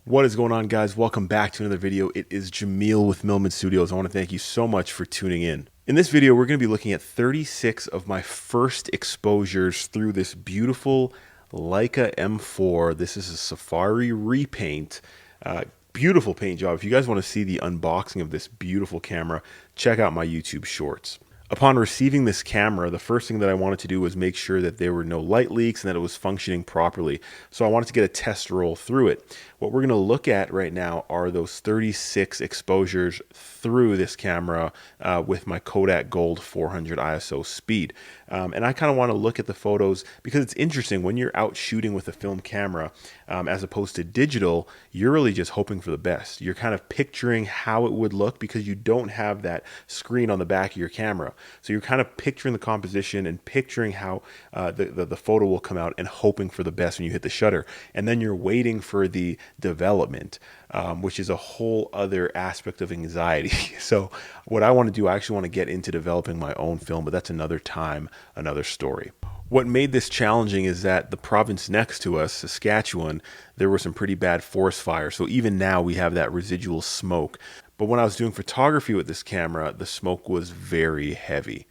What is going on, guys? Welcome back to another video. It is Jamil with MILMID Studios. I want to thank you so much for tuning in. In this video, we're going to be looking at 36 of my first exposures through this beautiful Leica M4. This is a Safari repaint. Beautiful paint job. If you guys want to see the unboxing of this beautiful camera, check out my YouTube shorts. Upon receiving this camera, the first thing that I wanted to do was make sure that there were no light leaks and that it was functioning properly. So I wanted to get a test roll through it. What we're going to look at right now are those 36 exposures through this camera with my Kodak Gold 400 ISO speed. And I kind of want to look at the photos because it's interesting when you're out shooting with a film camera as opposed to digital, you're really just hoping for the best. You're kind of picturing how it would look because you don't have that screen on the back of your camera. So you're kind of picturing the composition and picturing how the photo will come out and hoping for the best when you hit the shutter. And then you're waiting for the development, which is a whole other aspect of anxiety. So what I want to do, I actually want to get into developing my own film, but that's another time, another story. What made this challenging is that the province next to us, Saskatchewan, there were some pretty bad forest fires. So even now we have that residual smoke. But when I was doing photography with this camera, the smoke was very heavy.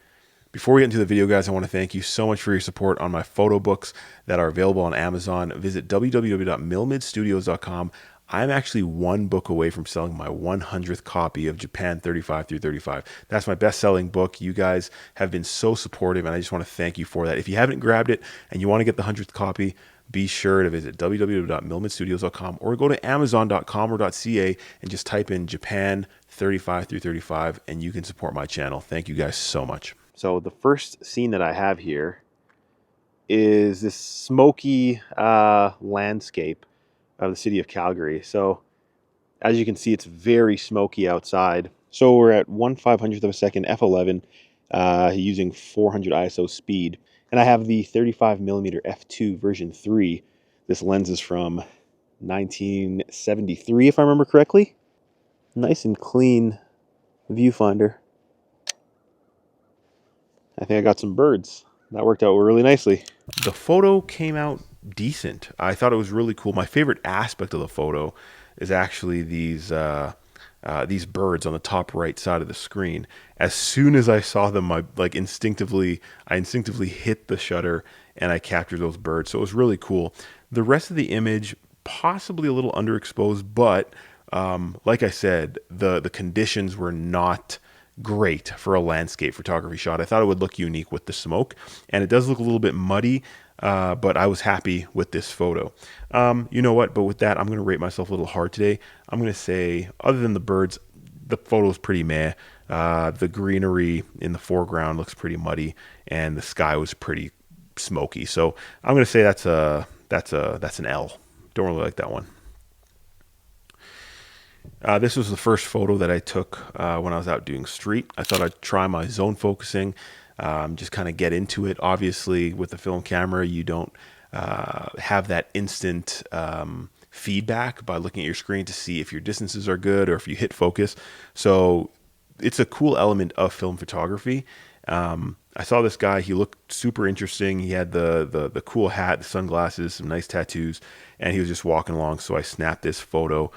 Before we get into the video, guys, I want to thank you so much for your support on my photo books that are available on Amazon. Visit www.milmidstudios.com. I'm actually one book away from selling my 100th copy of Japan 35 through 35. That's my best-selling book. You guys have been so supportive, and I just want to thank you for that. If you haven't grabbed it and you want to get the 100th copy, be sure to visit www.milmidstudios.com or go to amazon.com or .ca and just type in Japan 35 through 35, and you can support my channel. Thank you guys so much. So the first scene that I have here is this smoky landscape of the city of Calgary. So as you can see, it's very smoky outside. So we're at 1/500th of a second f11 using 400 ISO speed. And I have the 35mm f2 version 3. This lens is from 1973, if I remember correctly. Nice and clean viewfinder. I think I got some birds. That worked out really nicely. The photo came out decent. I thought it was really cool. My favorite aspect of the photo is actually these birds on the top right side of the screen. As soon as I saw them, I instinctively hit the shutter and I captured those birds. So it was really cool. The rest of the image possibly a little underexposed, but like I said, the conditions were not great for a landscape photography shot. I thought it would look unique with the smoke, and it does look a little bit muddy, but I was happy with this photo. You know what? But with that, I'm going to rate myself a little hard today. I'm going to say, other than the birds, the photo's pretty meh. The greenery in the foreground looks pretty muddy, and the sky was pretty smoky. So I'm going to say that's an L. Don't really like that one. This was the first photo that I took when I was out doing street. I thought I'd try my zone focusing, just kind of get into it. Obviously, with the film camera, you don't have that instant feedback by looking at your screen to see if your distances are good or if you hit focus. So it's a cool element of film photography. I saw this guy. He looked super interesting. He had the cool hat, the sunglasses, some nice tattoos, and he was just walking along. So I snapped this photo.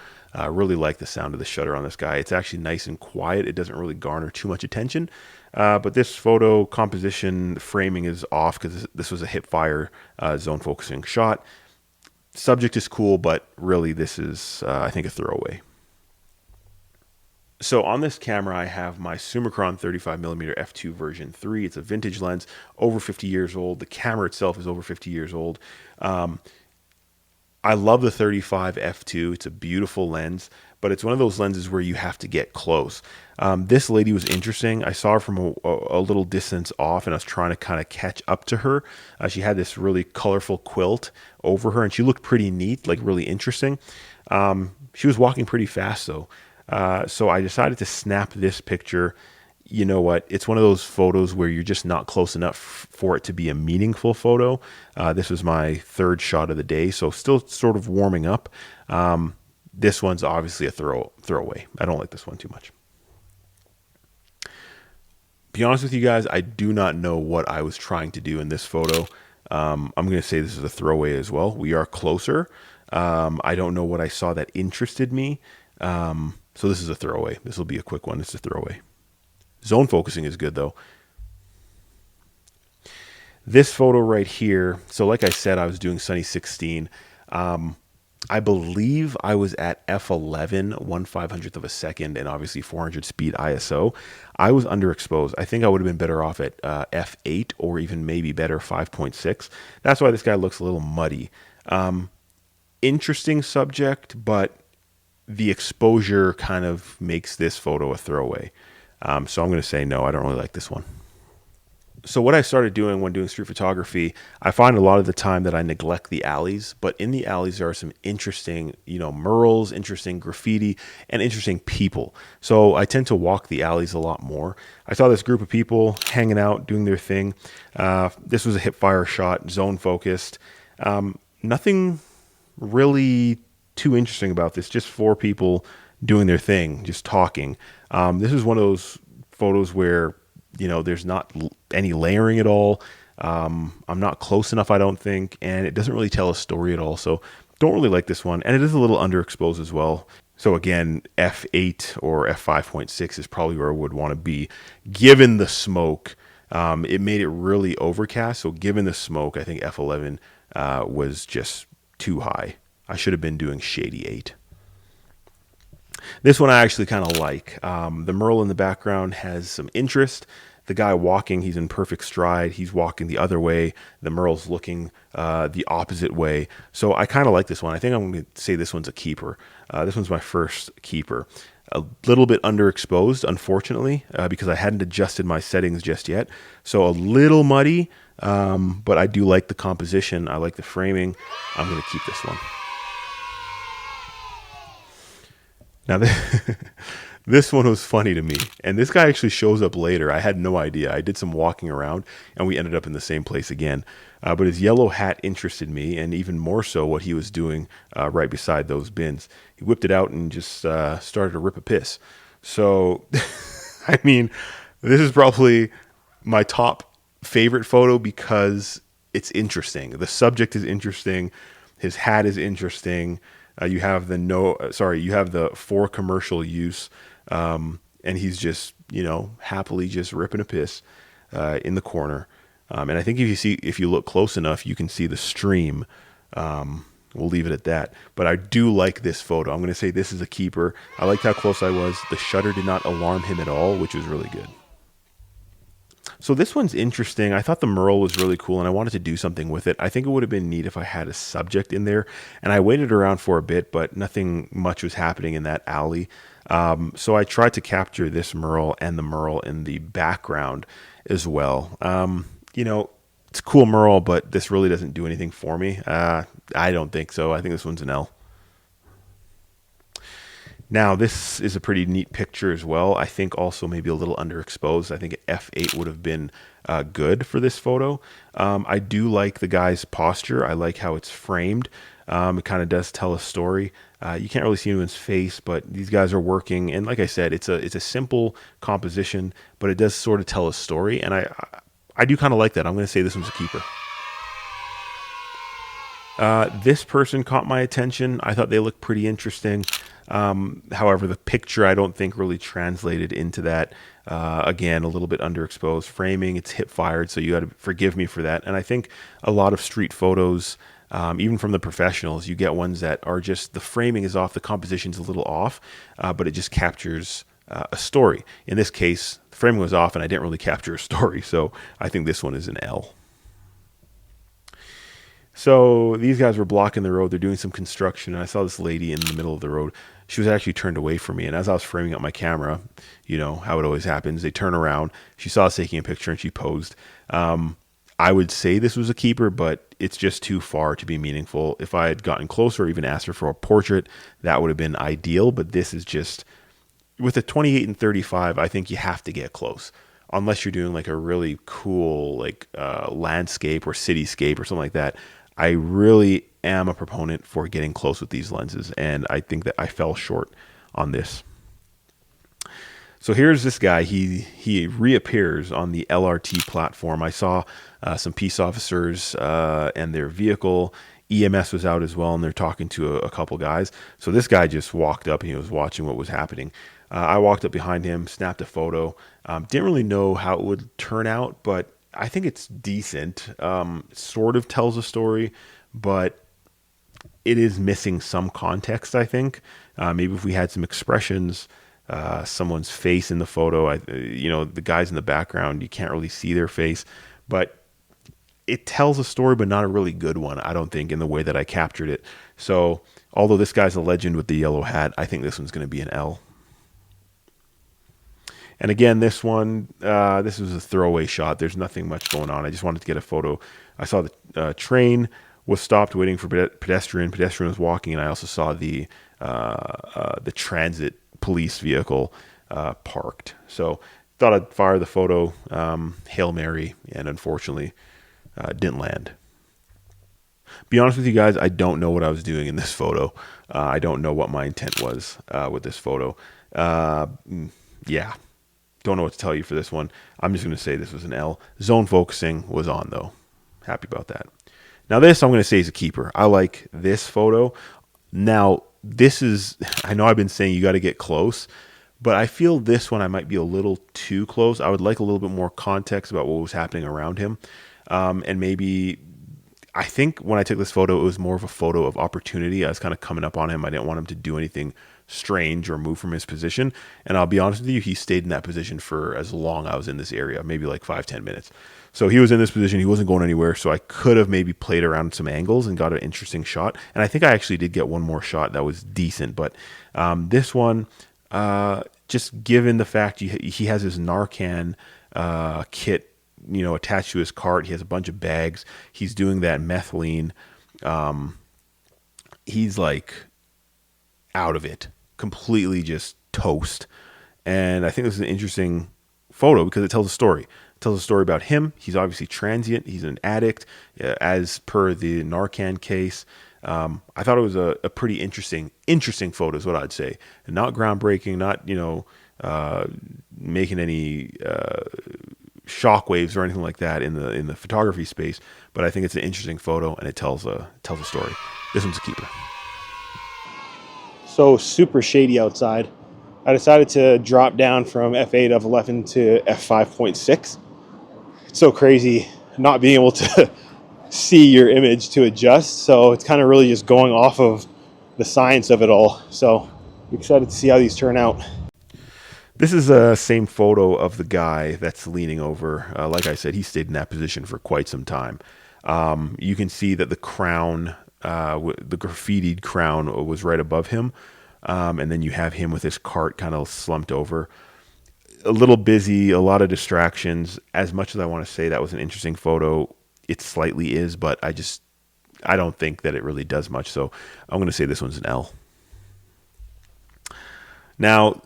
Really like the sound of the shutter on this guy. It's actually nice and quiet. It doesn't really garner too much attention. But this photo composition framing is off because this was a hip fire zone focusing shot. Subject is cool, but really this is, I think, a throwaway. So on this camera, I have my Summicron 35mm f2 version 3. It's a vintage lens, over 50 years old. The camera itself is over 50 years old. I love the 35 f2. It's a beautiful lens, but it's one of those lenses where you have to get close. This lady was interesting. I saw her from a little distance off, and I was trying to kind of catch up to her. She had this really colorful quilt over her, and she looked pretty neat, like really interesting. She was walking pretty fast, though. So I decided to snap this picture. You know what? It's one of those photos where you're just not close enough for it to be a meaningful photo. This was my third shot of the day, so still sort of warming up. This one's obviously a throwaway. I don't like this one too much. Be honest with you guys, I do not know what I was trying to do in this photo. I'm going to say this is a throwaway as well. We are closer. I don't know what I saw that interested me. So this is a throwaway. This will be a quick one. It's a throwaway. Zone focusing is good though. This photo right here. So like I said, I was doing Sunny 16. I believe I was at f11, 1/500th of a second, and obviously 400 speed ISO. I was underexposed. I think I would have been better off at f8 or even maybe better 5.6. That's why this guy looks a little muddy. Interesting subject, but the exposure kind of makes this photo a throwaway. So I'm going to say no, I don't really like this one. So what I started doing when doing street photography, I find a lot of the time that I neglect the alleys, but in the alleys there are some interesting, murals, interesting graffiti, and interesting people. So I tend to walk the alleys a lot more. I saw this group of people hanging out, doing their thing. This was a hip fire shot, zone focused. Nothing really too interesting about this, just four people doing their thing, just talking. This is one of those photos where there's not any layering at all. I'm not close enough, I don't think, and it doesn't really tell a story at all. So don't really like this one. And it is a little underexposed as well. So again, f8 or f5.6 is probably where I would want to be, given the smoke. It made it really overcast. So given the smoke, I think f11 was just too high. I should have been doing shady 8. This one I actually kind of like. The Merle in the background has some interest. The guy walking, he's in perfect stride. He's walking the other way. The Merle's looking the opposite way. So I kind of like this one. I think I'm going to say this one's a keeper. This one's my first keeper. A little bit underexposed, unfortunately, because I hadn't adjusted my settings just yet. So a little muddy, but I do like the composition. I like the framing. I'm going to keep this one. Now, this one was funny to me, and this guy actually shows up later. I had no idea. I did some walking around, and we ended up in the same place again. But his yellow hat interested me, and even more so what he was doing right beside those bins. He whipped it out and just started to rip a piss. So, I mean, this is probably my top favorite photo because it's interesting. The subject is interesting. His hat is interesting. You have the for commercial use, and he's just, happily just ripping a piss in the corner. And I think if you look close enough, you can see the stream. We'll leave it at that. But I do like this photo. I'm going to say this is a keeper. I liked how close I was. The shutter did not alarm him at all, which was really good. So this one's interesting. I thought the Merle was really cool and I wanted to do something with it. I think it would have been neat if I had a subject in there, and I waited around for a bit, but nothing much was happening in that alley. So I tried to capture this Merle and the Merle in the background as well. It's a cool Merle, but this really doesn't do anything for me. I don't think so. I think this one's an L. Now, this is a pretty neat picture as well. I think also maybe a little underexposed. I think f8 would have been good for this photo. I do like the guy's posture. I like how it's framed. It kind of does tell a story. You can't really see anyone's face, but these guys are working. And like I said, it's a simple composition, but it does sort of tell a story. And I do kind of like that. I'm going to say this one's a keeper. This person caught my attention. I thought they looked pretty interesting. However, the picture I don't think really translated into that. Again, a little bit underexposed framing. It's hip fired, so you got to forgive me for that. And I think a lot of street photos, even from the professionals, you get ones that are just the framing is off, the composition's a little off, but it just captures a story. In this case, the framing was off, and I didn't really capture a story. So I think this one is an L. So these guys were blocking the road. They're doing some construction, and I saw this lady in the middle of the road. She was actually turned away from me, and as I was framing up my camera, how it always happens, they turn around. She saw us taking a picture, and she posed. I would say this was a keeper, but it's just too far to be meaningful. If I had gotten closer or even asked her for a portrait, that would have been ideal, but this is just, with a 28 and 35, I think you have to get close. Unless you're doing like a really cool landscape or cityscape or something like that. I really am a proponent for getting close with these lenses, and I think that I fell short on this. So here's this guy. He reappears on the LRT platform. I saw some peace officers and their vehicle EMS was out as well, and they're talking to a couple guys. So this guy just walked up and he was watching what was happening. I walked up behind him, snapped a photo. Didn't really know how it would turn out, but I think it's decent. Sort of tells a story, but it is missing some context, I think. Maybe if we had some expressions, someone's face in the photo, the guys in the background, you can't really see their face, but it tells a story, but not a really good one, I don't think, in the way that I captured it. So although this guy's a legend with the yellow hat, I think this one's going to be an L. And again, this one, this was a throwaway shot. There's nothing much going on. I just wanted to get a photo. I saw the train was stopped waiting for pedestrian. Pedestrian was walking, and I also saw the transit police vehicle parked. So thought I'd fire the photo, Hail Mary, and unfortunately didn't land. Be honest with you guys, I don't know what I was doing in this photo. I don't know what my intent was with this photo. Yeah. Don't know what to tell you for this one. I'm just going to say this was an L. Zone focusing was on, though. Happy about that. Now this I'm going to say is a keeper. I like this photo. Now this is, I know I've been saying you got to get close, but I feel this one I might be a little too close. I would like a little bit more context about what was happening around him. And maybe, I think when I took this photo, it was more of a photo of opportunity. I was kind of coming up on him. I didn't want him to do anything strange or move from his position. And I'll be honest with you, he stayed in that position for as long I was in this area, maybe like 5-10 minutes. So he was in this position. He wasn't going anywhere. So I could have maybe played around some angles and got an interesting shot. And I think I actually did get one more shot that was decent. But this one, just given the fact he has his Narcan kit, attached to his cart. He has a bunch of bags. He's doing that methylene. He's like out of it, completely just toast. And I think this is an interesting photo because it tells a story. It tells a story about him. He's obviously transient. He's an addict, as per the Narcan case. I thought it was a pretty interesting photo is what I'd say. And not groundbreaking, not, making any shockwaves or anything like that in the photography space, but I think it's an interesting photo and it tells a story. This one's a keeper. So super shady outside. I decided to drop down from f8 of 11 to f5.6. It's so crazy not being able to see your image to adjust, so it's kind of really just going off of the science of it all. So I'm excited to see how these turn out. This is the same photo of the guy that's leaning over. Like I said, he stayed in that position for quite some time. You can see that the crown, the graffitied crown was right above him. And then you have him with his cart kind of slumped over. A little busy, a lot of distractions. As much as I want to say that was an interesting photo, it slightly is, but I don't think that it really does much. So I'm going to say this one's an L. Now,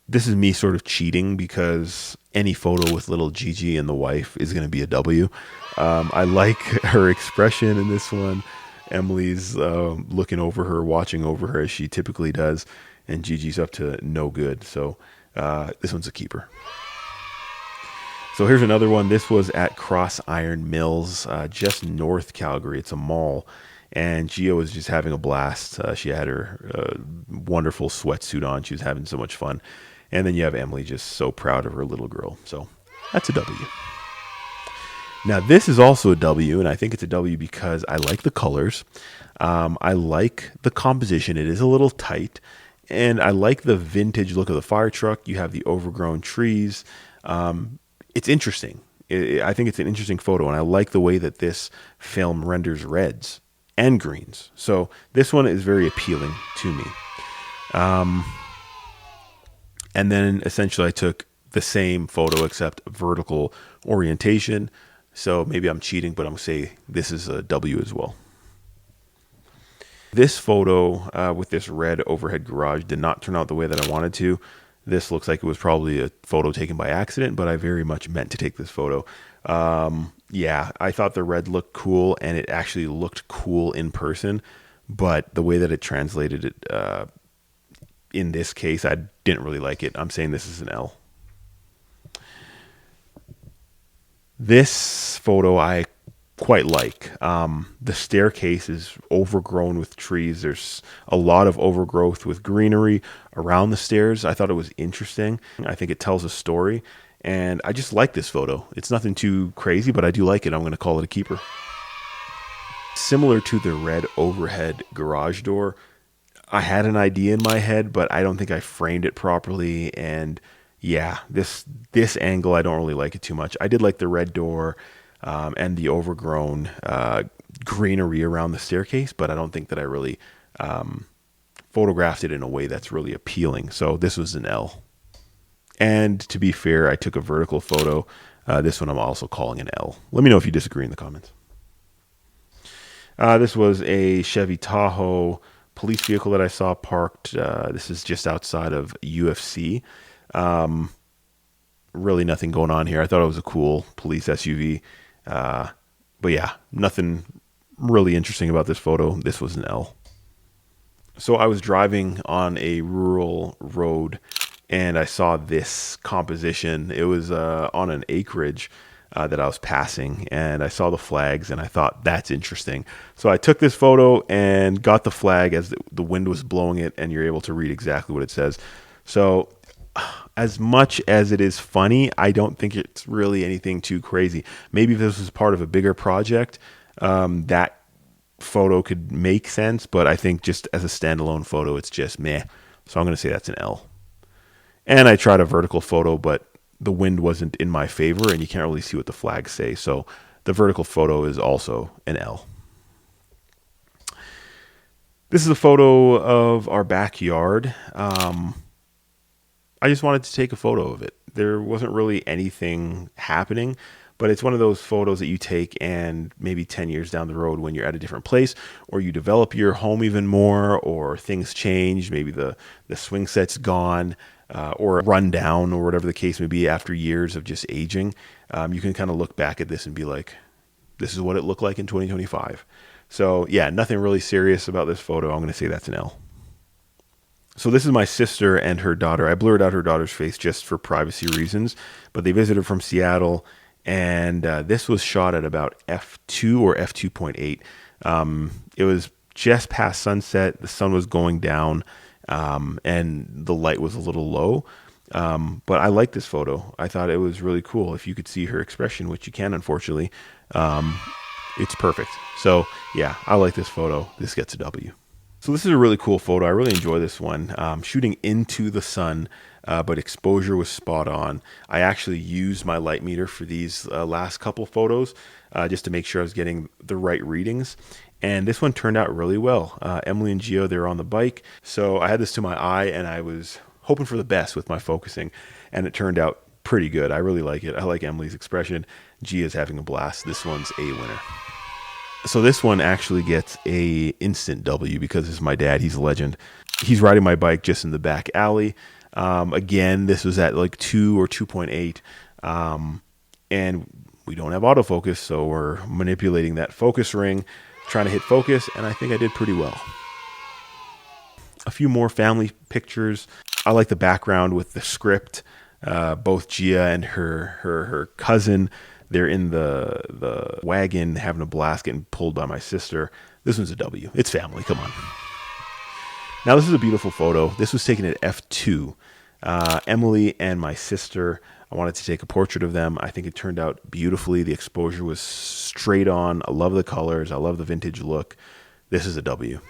this is me sort of cheating because any photo with little Gigi and the wife is going to be a W. I like her expression in this one. Emily's looking over her, watching over her as she typically does, and Gigi's up to no good. So this one's a keeper. So here's another one. This was at Cross Iron Mills, just north Calgary. It's a mall. And Gia was just having a blast. She had her wonderful sweatsuit on. She was having so much fun. And then you have Emily just so proud of her little girl. So that's a W. Now this is also a W, and I think it's a W because I like the colors. I like the composition. It is a little tight. And I like the vintage look of the Firetruck. You have the overgrown trees. It's interesting. I think it's an interesting photo, and I like the way that this film renders reds and greens. So this one is very appealing to me. And then essentially I took the same photo except vertical orientation. So maybe I'm cheating, but I'm going to say this is a W as well. This photo with this red overhead garage did not turn out the way that I wanted to. This looks like it was probably a photo taken by accident, but I very much meant to take this photo. Yeah, I thought the red looked cool, and it actually looked cool in person, but the way that it translated it in this case, I didn't really like it. I'm saying this is an L. This photo I quite like. The staircase is overgrown with trees. There's a lot of overgrowth with greenery around the stairs. I thought it was interesting. I think it tells a story, and I just like this photo. It's nothing too crazy, but I do like it. I'm going to call it a keeper. Similar to the red overhead garage door, I had an idea in my head, but I don't think I framed it properly. And yeah, this angle, I don't really like it too much. I did like the red door and the overgrown greenery around the staircase, but I don't think that I really photographed it in a way that's really appealing. So this was an L. And to be fair, I took a vertical photo. This one I'm also calling an L. Let me know if you disagree in the comments. This was a Chevy Tahoe police vehicle that I saw parked. This is just outside of UFC. Really nothing going on here. I thought it was a cool police SUV. But yeah, nothing really interesting about this photo. This was an L. So I was driving on a rural road and I saw this composition. It was on an acreage that I was passing, and I saw the flags and I thought that's interesting. So I took this photo and got the flag as the wind was blowing it, and you're able to read exactly what it says. So as much as it is funny, I don't think it's really anything too crazy. Maybe if this was part of a bigger project, that photo could make sense, but I think just as a standalone photo, it's just meh. So I'm going to say that's an L. And I tried a vertical photo, but the wind wasn't in my favor, and you can't really see what the flags say. So the vertical photo is also an L. This is a photo of our backyard. I just wanted to take a photo of it. There wasn't really anything happening, but it's one of those photos that you take and maybe 10 years down the road when you're at a different place, or you develop your home even more, or things change, maybe the swing set's gone, or run down, or whatever the case may be after years of just aging. You can kind of look back at this and be like, this is what it looked like in 2025. So yeah, nothing really serious about this photo. I'm going to say that's an L. So this is my sister and her daughter. I blurred out her daughter's face just for privacy reasons, but they visited from Seattle, and this was shot at about f2 or f2.8. It was just past sunset. The sun was going down, and the light was a little low. But I like this photo. I thought it was really cool. If you could see her expression, which you can, unfortunately, it's perfect. So yeah, I like this photo. This gets a W. So this is a really cool photo. I really enjoy this one. Shooting into the sun, but exposure was spot on. I actually used my light meter for these last couple photos just to make sure I was getting the right readings. And this one turned out really well. Emily and Gio, they were on the bike. So I had this to my eye, and I was hoping for the best with my focusing. And it turned out pretty good. I really like it. I like Emily's expression. Gia's having a blast. This one's a winner. So this one actually gets a instant W because this is my dad. He's a legend. He's riding my bike just in the back alley. Again, this was at like 2 or 2.8. And we don't have autofocus, so we're manipulating that focus ring, trying to hit focus, and I think I did pretty well. A few more family pictures. I like the background with the script. Both Gia and her cousin, they're in the wagon having a blast, getting pulled by my sister. This one's a W. It's family. Come on. Now, this is a beautiful photo. This was taken at f2. Emily and my sister, I wanted to take a portrait of them. I think it turned out beautifully. The exposure was straight on. I love the colors. I love the vintage look. This is a W.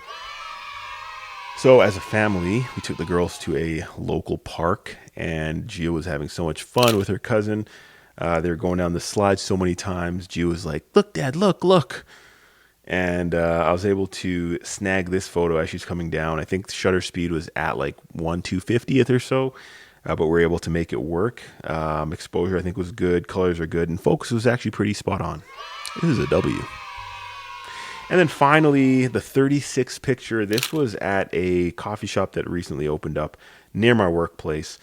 So as a family, we took the girls to a local park, and Gia was having so much fun with her cousin. They were going down the slide so many times. Gia was like, "Look, Dad, look." And I was able to snag this photo as she's coming down. I think the shutter speed was at like 1/250th or so, but we were able to make it work. Exposure, I think, was good. Colors are good. And focus was actually pretty spot on. This is a W. And then finally, the 36 picture. This was at a coffee shop that recently opened up near my workplace.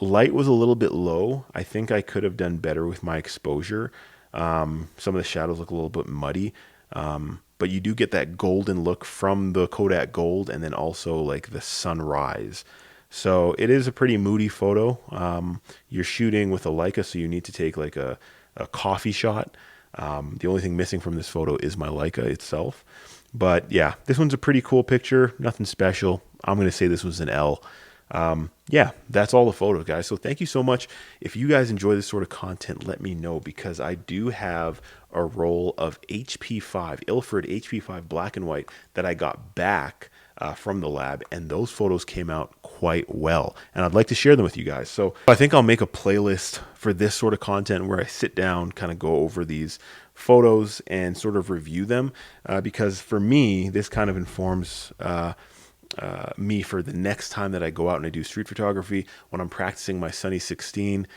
Light was a little bit low. I think I could have done better with my exposure. Some of the shadows look a little bit muddy, but you do get that golden look from the Kodak Gold, and then also like the sunrise. So it is a pretty moody photo. You're shooting with a Leica, so you need to take like a coffee shot. The only thing missing from this photo is my Leica itself. But yeah, this one's a pretty cool picture. Nothing special. I'm going to say this was an L. Yeah, that's all the photos, guys. So thank you so much. If you guys enjoy this sort of content, let me know, because I do have a roll of HP5, Ilford HP5 black and white that I got back from the lab, and those photos came out quite well, and I'd like to share them with you guys. So I think I'll make a playlist for this sort of content where I sit down, kind of go over these photos and sort of review them, because for me, this kind of informs me for the next time that I go out and I do street photography. When I'm practicing my Sunny 16,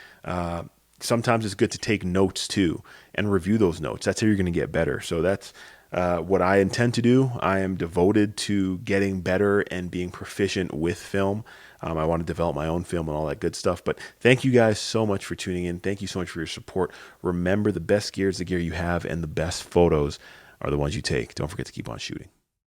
sometimes it's good to take notes too and review those notes. That's how you're going to get better. So that's what I intend to do. I am devoted to getting better and being proficient with film. I want to develop my own film and all that good stuff. But thank you guys so much for tuning in. Thank you so much for your support. Remember, the best gear is the gear you have, and the best photos are the ones you take. Don't forget to keep on shooting.